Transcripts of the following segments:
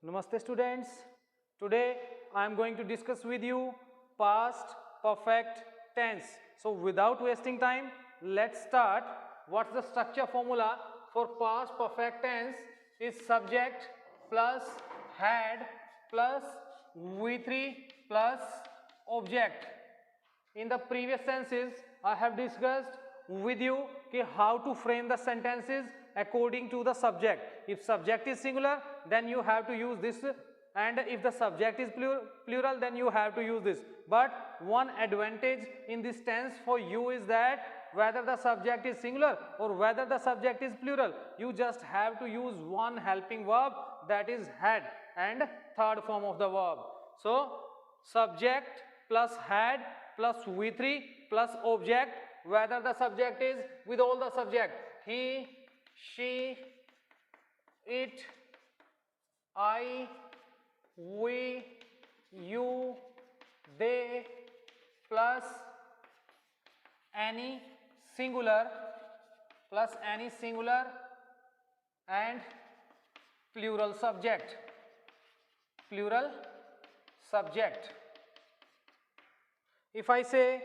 Namaste students. Today I am going to discuss with you past perfect tense. So without wasting time, let's start. What's the structure formula for past perfect tense? Is subject plus had plus V3 plus object. In the previous tenses, I have discussed with you how to frame the sentences according to the subject. If subject is singular, then you have to use this, and if the subject is plural, then you have to use this. But one advantage in this tense for you is that whether the subject is singular or whether the subject is plural, you just have to use one helping verb, that is had, and third form of the verb. So subject plus had plus V3 plus object, whether the subject is with all the subject, he, she, it, I, we, you, they, plus any singular and plural subject. If I say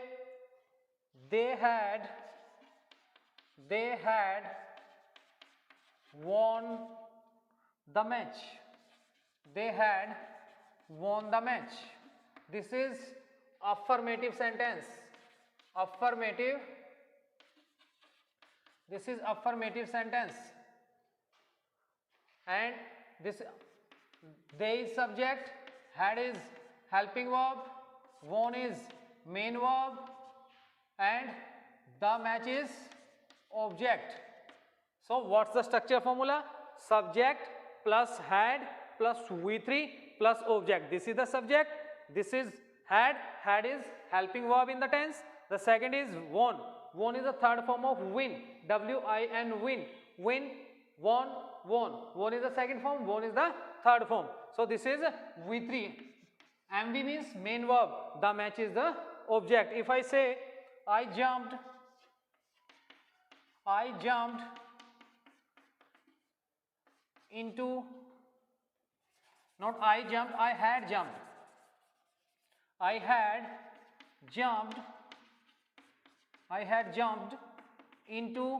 they had won the match. They had won the match. This is affirmative sentence. This is affirmative sentence. And this they is subject, had is helping verb, won is main verb, and the match is object. So what's the structure formula? Subject plus had plus V3 plus object. This is the subject, this is had is helping verb in the tense. The second is won. Won is the third form of win, W-I-N, win. Win, won, won. Won is the second form, won is the third form. So this is V3. MV means main verb, the match is the object. If I say I jumped into, not I jumped, I had jumped. I had jumped into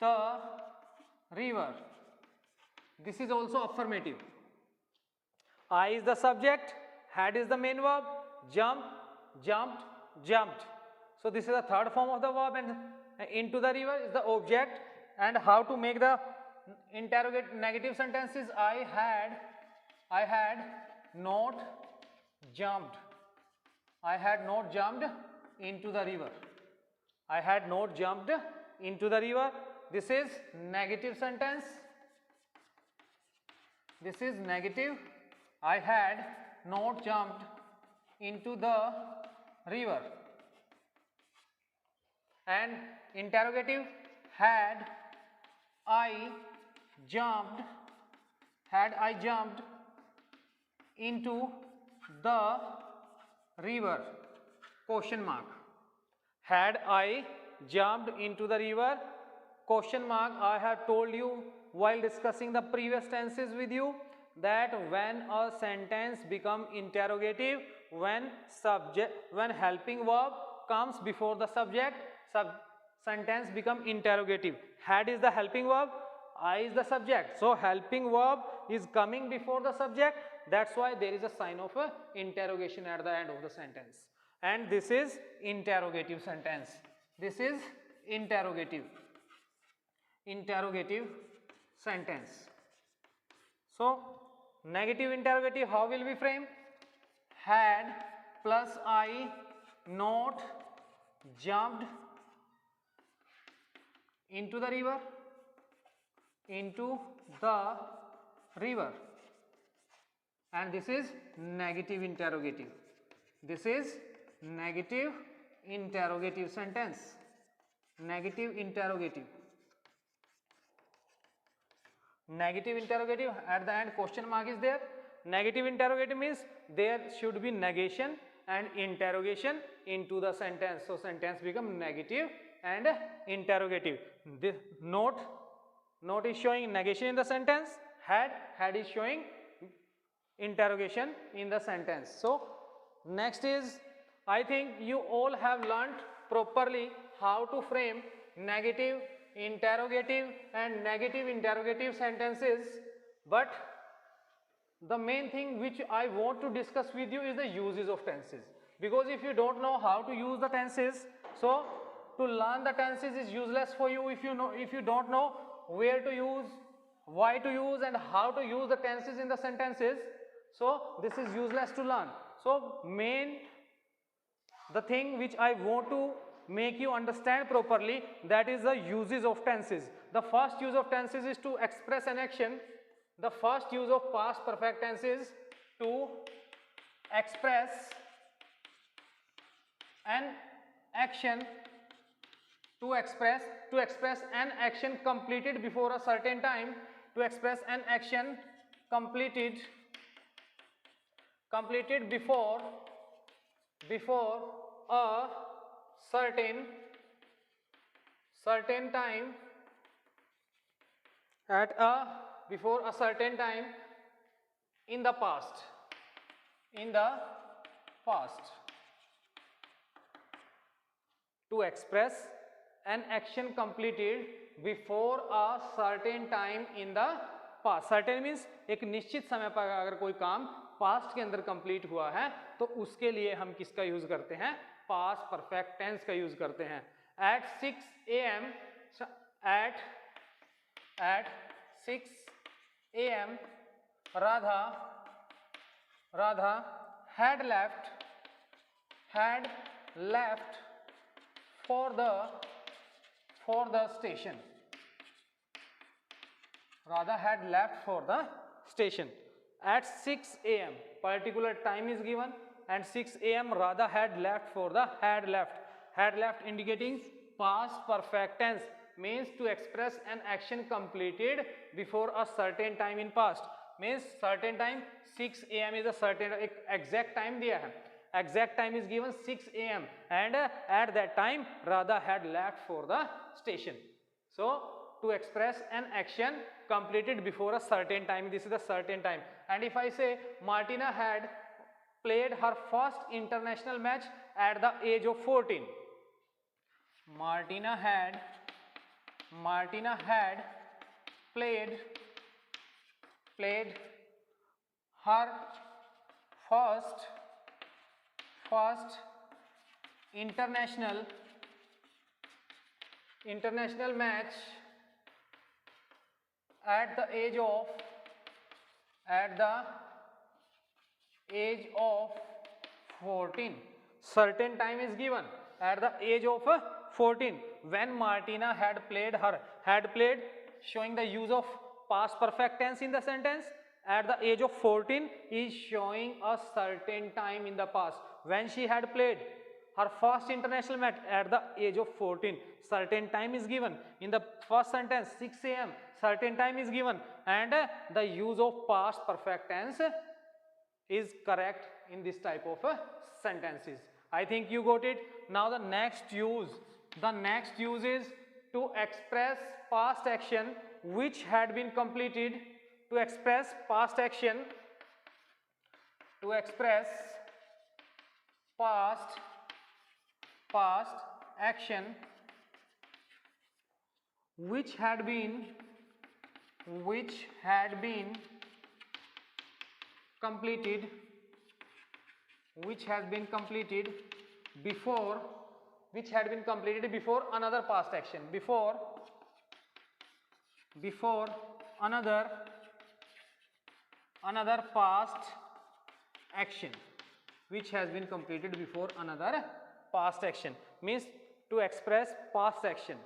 the river. This is also affirmative. I is the subject, had is the main verb, jump, jumped, jumped. So this is the third form of the verb, and into the river is the object. And how to make the interrogate negative sentences? I had not jumped. I had not jumped into the river. I had not jumped into the river. This is negative sentence. This is negative. I had not jumped into the river. And interrogative, had I jumped into the river, question mark. Had I jumped into the river, question mark. I have told you while discussing the previous tenses with you that when a sentence become interrogative, when helping verb comes before the subject, sentence become interrogative. Had is the helping verb, I is the subject. So helping verb is coming before the subject. That's why there is a sign of a interrogation at the end of the sentence. And this is interrogative sentence. This is interrogative sentence. So negative interrogative, how will we frame? Had plus I not jumped into the river. And this is negative interrogative. This is negative interrogative sentence. Negative interrogative. Negative interrogative, at the end question mark is there. Negative interrogative means there should be negation and interrogation into the sentence. So sentence become negative and interrogative. This note is showing negation in the sentence, had is showing interrogation in the sentence. So next is, I think you all have learnt properly how to frame negative, interrogative and negative interrogative sentences, but the main thing which I want to discuss with you is the uses of tenses, because if you don't know how to use the tenses, so to learn the tenses is useless for you if you don't know where to use, why to use and how to use the tenses in the sentences. So this is useless to learn. So the thing which I want to make you understand properly, that is the uses of tenses. The first use of tenses is to express an action. The first use of past perfect tense is to express an action, to express an action completed before a certain time, to express an action completed before a certain time, before a certain time in the past. To express an action completed before a certain time in the past. Certain means एक निश्चित समय पर अगर कोई काम past के अंदर complete हुआ है तो उसके लिए हम किसका यूज करते हैं? पास्ट परफेक्ट टेंस का यूज करते हैं. At 6 AM Radha had left for the station. Radha had left for the station. At 6 AM, particular time is given, and 6 AM Radha had left for the had left indicating past perfect tense, means to express an action completed before a certain time in past. Means certain time 6 AM is a certain exact time दिया है. Exact time is given 6 AM and at that time Radha had left for the station. So to express an action completed before a certain time, this is the certain time. And if I say Martina had played her first international match at the age of 14. Martina had played her first international match at the age of 14. Certain time is given at the age of 14 when Martina had played showing the use of past perfect tense in the sentence. At the age of 14 is showing a certain time in the past when she had played her first international match at the age of 14. Certain time is given in the first sentence 6 AM. Certain time is given and the use of past perfect tense is correct in this type of sentences. I think you got it. Now the next use is to express past action which had been completed. To express past action, which had been completed before another past action, before another past action which has been completed before another past action. Means to express past action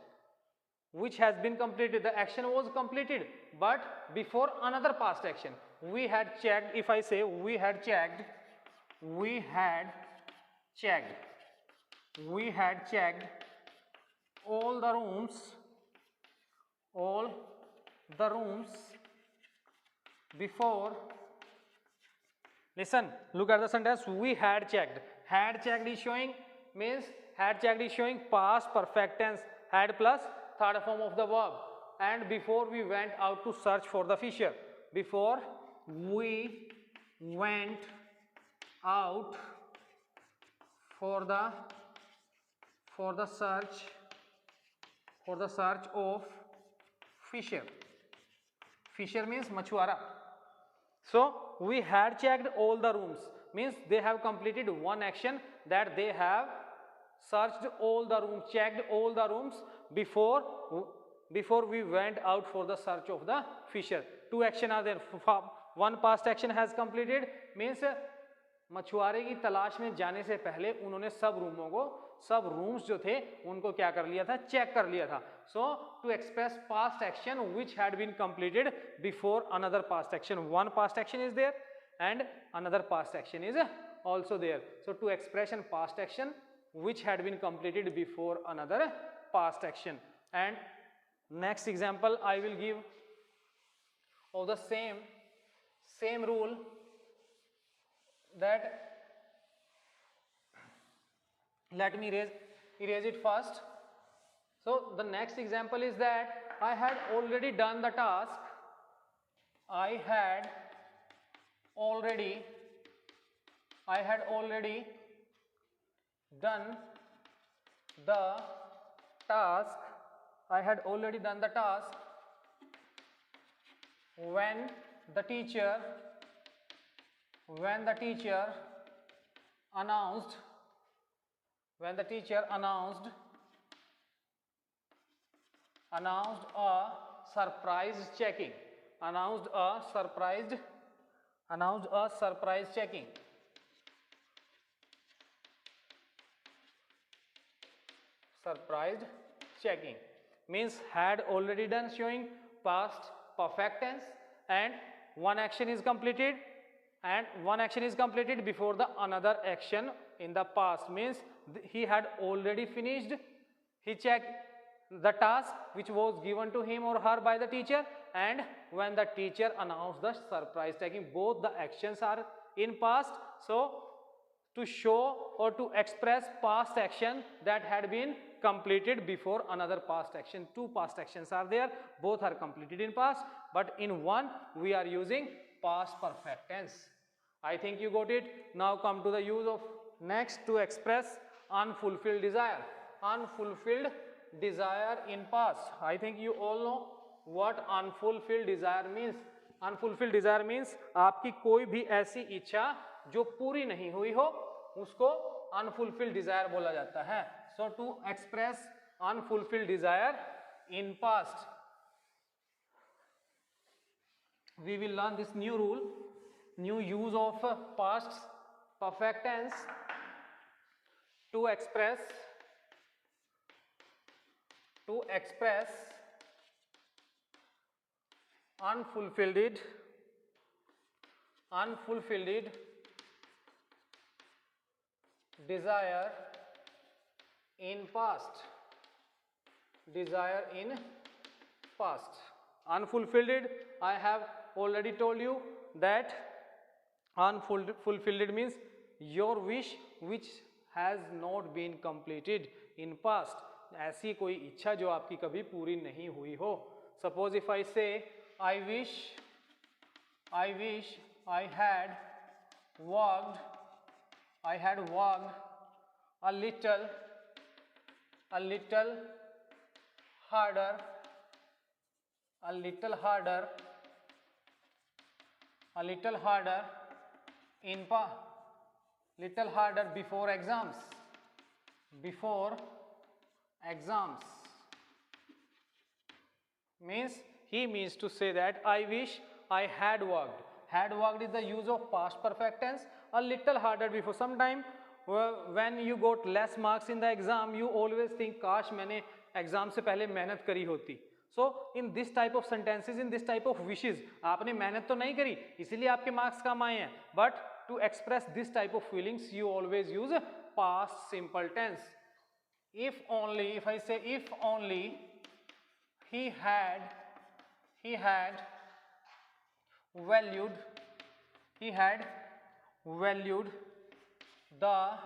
which has been completed. The action was completed but before another past action. We had checked. If I say we had checked all the rooms before. Listen, look at the sentence. We had checked. Had checked is showing past perfect tense. Had plus third form of the verb. And before we went out to search for the fisher. before we went out for the search of fisher. Fisher means मछुआरा. So we had checked all the rooms, means they have completed one action, that they have searched all the rooms, checked all the rooms before we went out for the search of the fisher. Two action are there. One past action has completed, means मछुआरे की तलाश में जाने से पहले उन्होंने सब rooms जो थे उनको क्या कर लिया था, चेक कर लिया था. So to express past action which had been completed before another past action, one past action is there and another past action is also there. So to expression past action which had been completed before another past action. And next example I will give of the same rule, that let me erase it first. So the next example is that I had already done the task. I had already done the task. I had already done the task when the teacher announced a surprise checking. Announced a surprise checking. Surprised checking means had already done, showing past perfect tense, and one action is completed before the another action in the past, means he had already finished. He checked the task which was given to him or her by the teacher, and when the teacher announced the surprise checking, both the actions are in past. So to show or to express past action that had been completed before another past action, two past actions are there, both are completed in past, but in one we are using past perfect tense. I think you got it. Now come to the use of next, to express unfulfilled desire. Unfulfilled desire in past. I think you all know what unfulfilled desire means. Unfulfilled desire means आपकी कोई भी ऐसी इच्छा जो पूरी नहीं हुई हो, उसको unfulfilled desire बोला जाता है. So to express unfulfilled desire in past, we will learn this new rule, new use of past perfect tense to express unfulfilled desire in past. Unfulfilled, I have already told you that unfulfilled means your wish which has not been completed in past. ऐसी कोई इच्छा जो आपकी कभी पूरी नहीं हुई हो. Suppose if I say I wish I had walked a little harder before exams. Means he means to say that I wish I had worked. Had worked is the use of past perfect tense. A little harder before. Sometime when you got less marks in the exam, you always think काश मैंने exam से पहले मेहनत करी होती. So in this type of sentences, in this type of wishes, आपने मेहनत तो नहीं करी, इसीलिए आपके marks कम आए हैं. But to express this type of feelings, you always use past simple tense. If I say if only he had valued the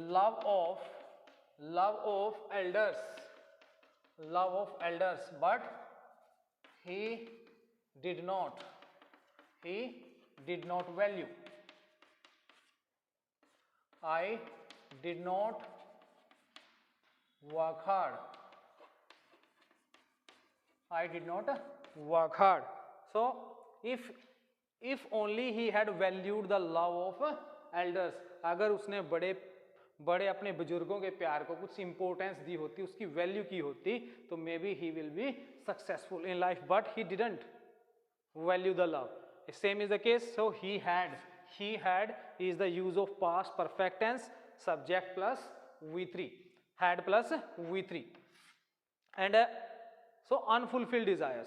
love of elders, but he did not. He did not value. I did not work hard. I did not work hard. So if only he had valued the love of elders, अगर उसने बड़े अपने बुजुर्गों के प्यार को कुछ importance दी होती, उसकी वैल्यू की होती, तो may be he will be successful in life, but he didn't value the love. Same is the case. So he had is the use of past perfect tense, subject plus V3, had plus V3. And so unfulfilled desires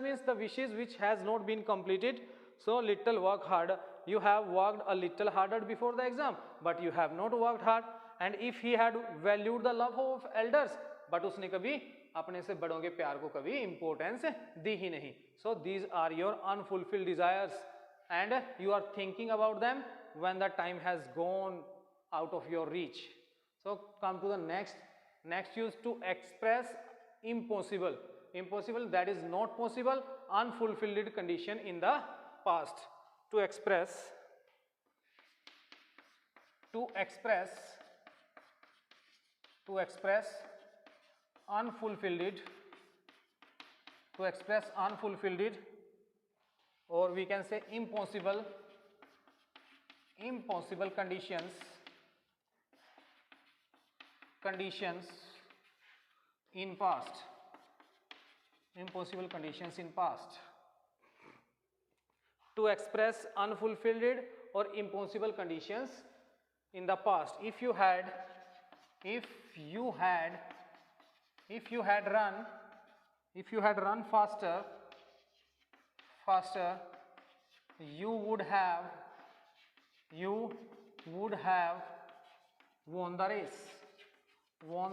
means the wishes which has not been completed. So little work hard, you have worked a little harder before the exam, but you have not worked hard. And if he had valued the love of elders, but उसने कभी अपने से बड़ों के प्यार को कभी importance दी ही नहीं. So these are your unfulfilled desires and you are thinking about them when the time has gone out of your reach. So come to the next use, to express impossible, that is not possible, unfulfilled condition in the past. To express unfulfilled, or we can say impossible conditions in past. Impossible conditions in past. To express unfulfilled or impossible conditions in the past. If you had run faster, you would have won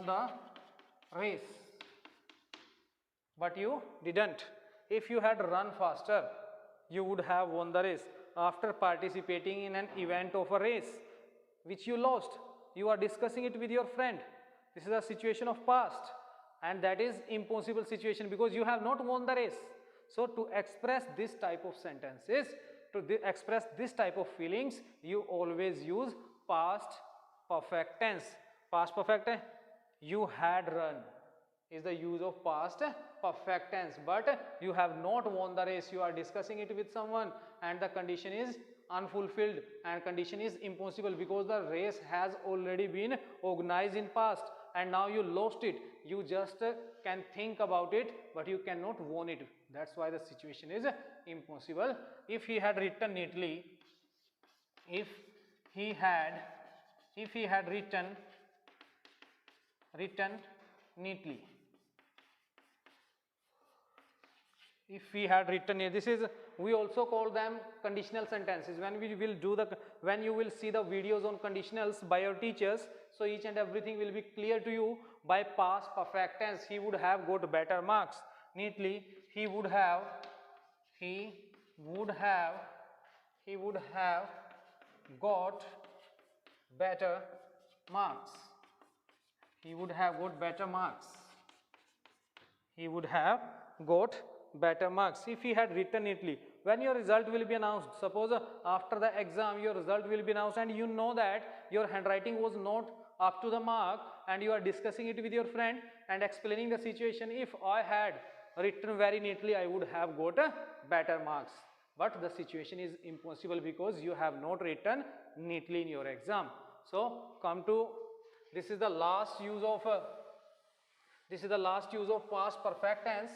the race, but you didn't. If you had run faster, you would have won the race. After participating in an event of a race which you lost, you are discussing it with your friend. This is a situation of past, and that is impossible situation because you have not won the race. So to express this type of sentences, to express this type of feelings, you always use past perfect tense. Past perfect, you had run is the use of past perfect tense, but you have not won the race. You are discussing it with someone and the condition is unfulfilled and condition is impossible because the race has already been organized in past and now you lost it. You just can think about it, but you cannot won it. That's why the situation is impossible. If he had written neatly, if he had written neatly, if we had written here, this is, we also call them conditional sentences. When you will see the videos on conditionals by your teachers, so each and everything will be clear to you. By past perfect tense, he would have got better marks. Neatly, he would have got better marks. He would have got better marks. If he had written neatly. When your result will be announced, suppose after the exam your result will be announced and you know that your handwriting was not up to the mark and you are discussing it with your friend and explaining the situation. If I had written very neatly, I would have got better marks. But the situation is impossible because you have not written neatly in your exam. So come to, this is the last use of past perfect tense.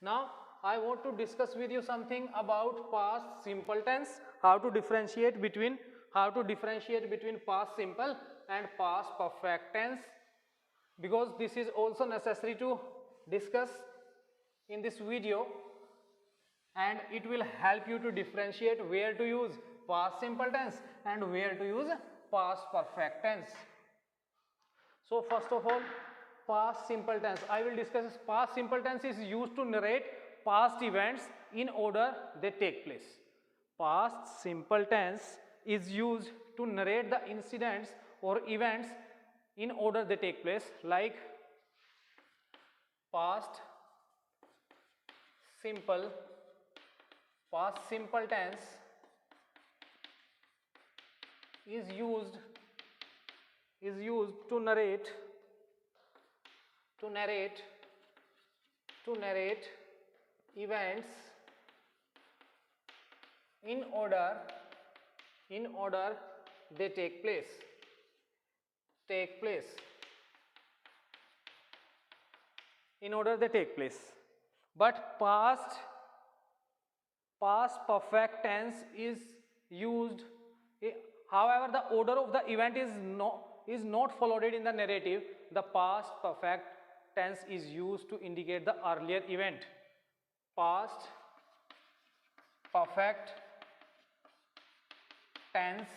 Now I want to discuss with you something about past simple tense, how to differentiate between past simple and past perfect tense, because this is also necessary to discuss in this video and it will help you to differentiate where to use past simple tense and where to use past perfect tense. So first of all, past simple tense. I will discuss past simple tense is used to narrate past events in order they take place. Past simple tense is used to narrate the incidents or events in order they take place, like past simple past simple tense is used to narrate events in order they take place. In order they take place. But past perfect tense is used, however the order of the event is not followed in the narrative. The past perfect tense is used to indicate the earlier event. Past perfect tense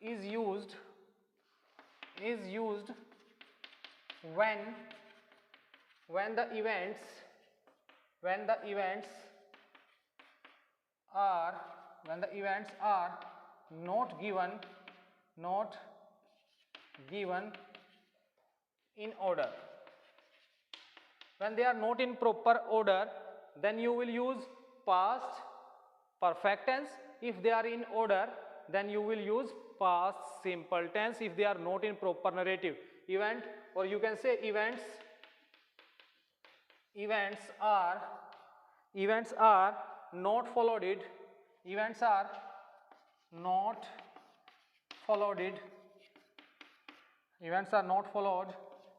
is used when the events are not given in order. When they are not in proper order, then you will use past perfect tense. If they are in order, then you will use past simple tense. If they are not in proper narrative event, or you can say events are not followed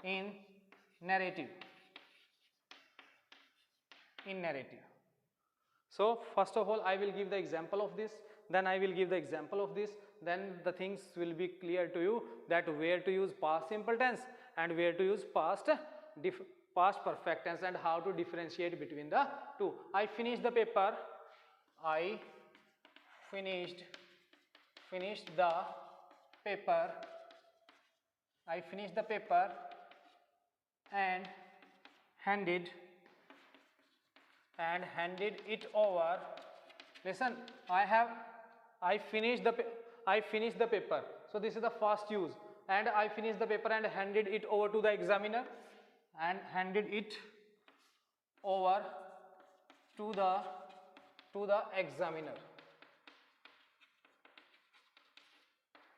in narrative. So first of all I will give the example of this, then I will give the example of this, then the things will be clear to you that where to use past simple tense and where to use past perfect tense and how to differentiate between the two. I finished the paper. I finished the paper and handed it over. Listen, I finished the paper. So this is the first use, and I finished the paper and handed it over to the examiner,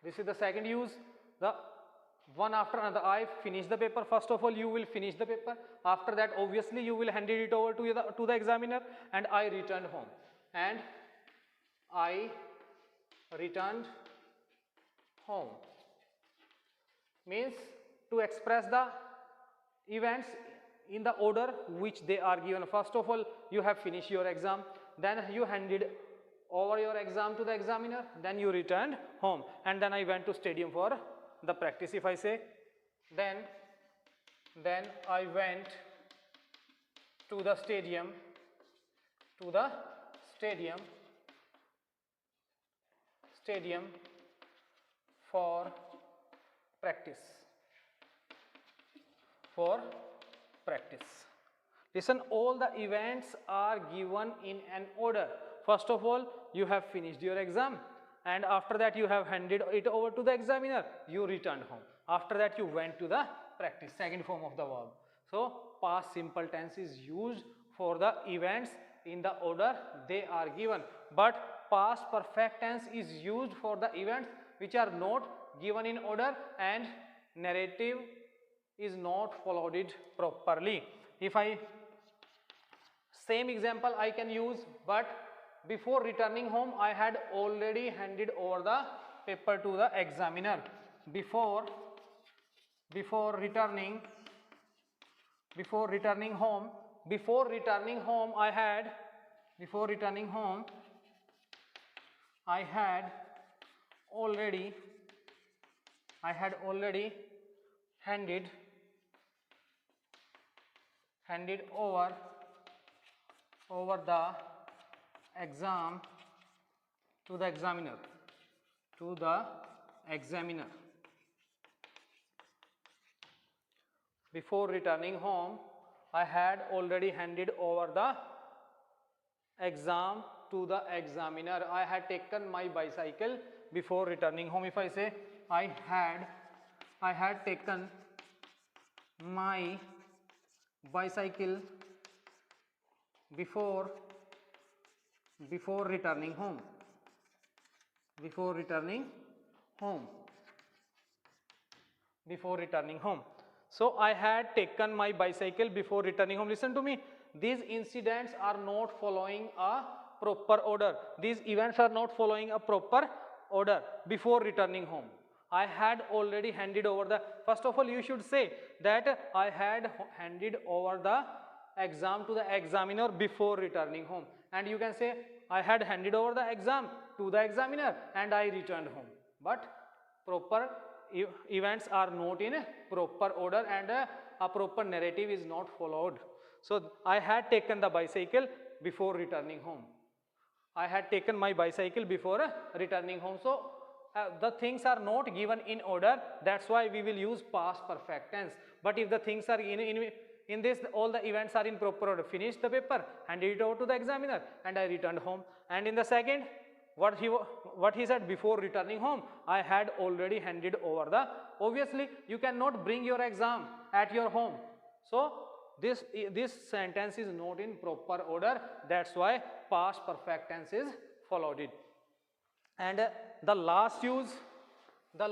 This is the second use. The one after another. I finish the paper. First of all, you will finish the paper. After that, obviously, you will hand it over to the examiner. And I returned home. Means to express the events in the order which they are given. First of all, you have finished your exam. Then you handed over your exam to the examiner. Then you returned home. And then I went to stadium for the practice. If I say, then I went to the stadium for practice. Listen, all the events are given in an order. First of all, you have finished your exam, and after that you have handed it over to the examiner. You returned home. After that you went to the practice, second form of the verb. So past simple tense is used for the events in the order they are given, but past perfect tense is used for the events which are not given in order and narrative is not followed it properly. If same example I can use, but before returning home I had already handed over the paper to the examiner. Before returning home I had already handed over the exam to the examiner. Before returning home, I had already handed over the exam to the examiner. I had taken my bicycle before returning home. If I say I had taken my bicycle before before returning home. Before returning home. Before returning home. So I had taken my bicycle before returning home. Listen to me. These incidents are not following a proper order. These events are not following a proper order before returning home. I had already handed over the, first of all you should say that I had handed over the exam to the examiner before returning home, and you can say I had handed over the exam to the examiner and I returned home. But proper events are not in a proper order and a proper narrative is not followed. So I had taken the bicycle before returning home. I had taken my bicycle before returning home. So the things are not given in order, that's why we will use past perfect tense. But if the things are in this, all the events are in proper order, finished the paper, handed it over to the examiner and I returned home. And in the second, what he said, before returning home, I had already handed over the, obviously you cannot bring your exam at your home. So this sentence is not in proper order, that's why past perfect tense is followed it. And the last use is the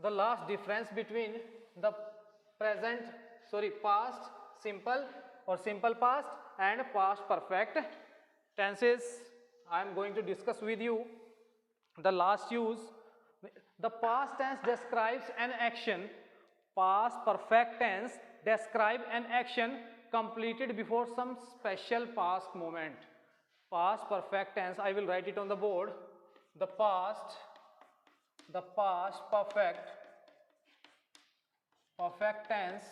last difference between the past simple or simple past and past perfect tenses. I am going to discuss with you the last use. The past tense describes an action. Past perfect tense describe an action completed before some special past moment. Past perfect tense, I will write it on the board. The past perfect tense,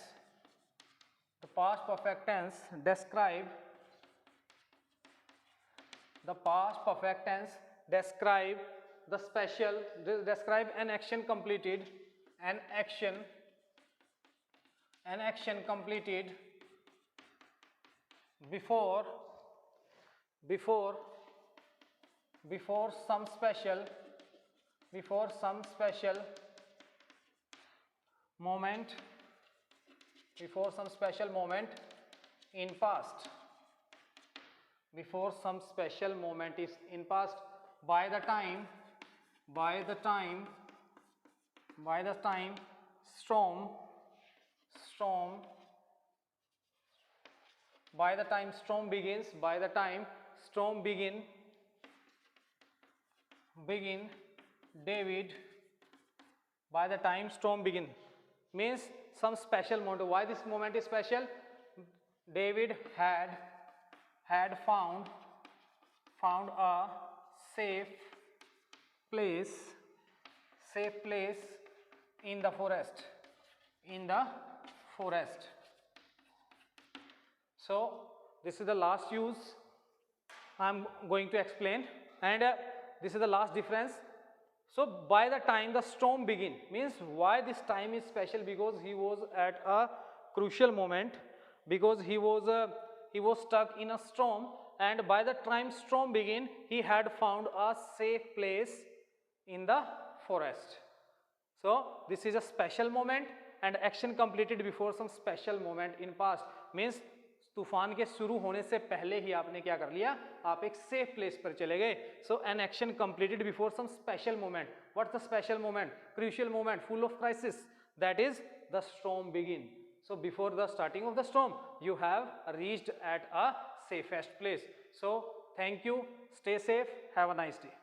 the past perfect tense describe, the past perfect tense describe the special, describe an action completed, an action completed before some special moment, before some special moment in past, before some special moment is in past, by the time storm begins, by the time storm begin David, by the time storm begin, means some special moment. Why this moment is special? David had found a safe place in the forest, So this is the last use I am going to explain, and this is the last difference. So by the time the storm begin, means why this time is special? Because he was at a crucial moment, because he was stuck in a storm, and by the time storm begin, he had found a safe place in the forest. So this is a special moment and action completed before some special moment in past, means तूफान के शुरू होने से पहले ही आपने क्या कर लिया, आप एक सेफ प्लेस पर चले गए. So an action completed before some special moment. What's the special moment? Crucial moment, full of crisis, that is the storm begin. So before the starting of the storm, you have reached at a safest place. So thank you, stay safe, have a nice day.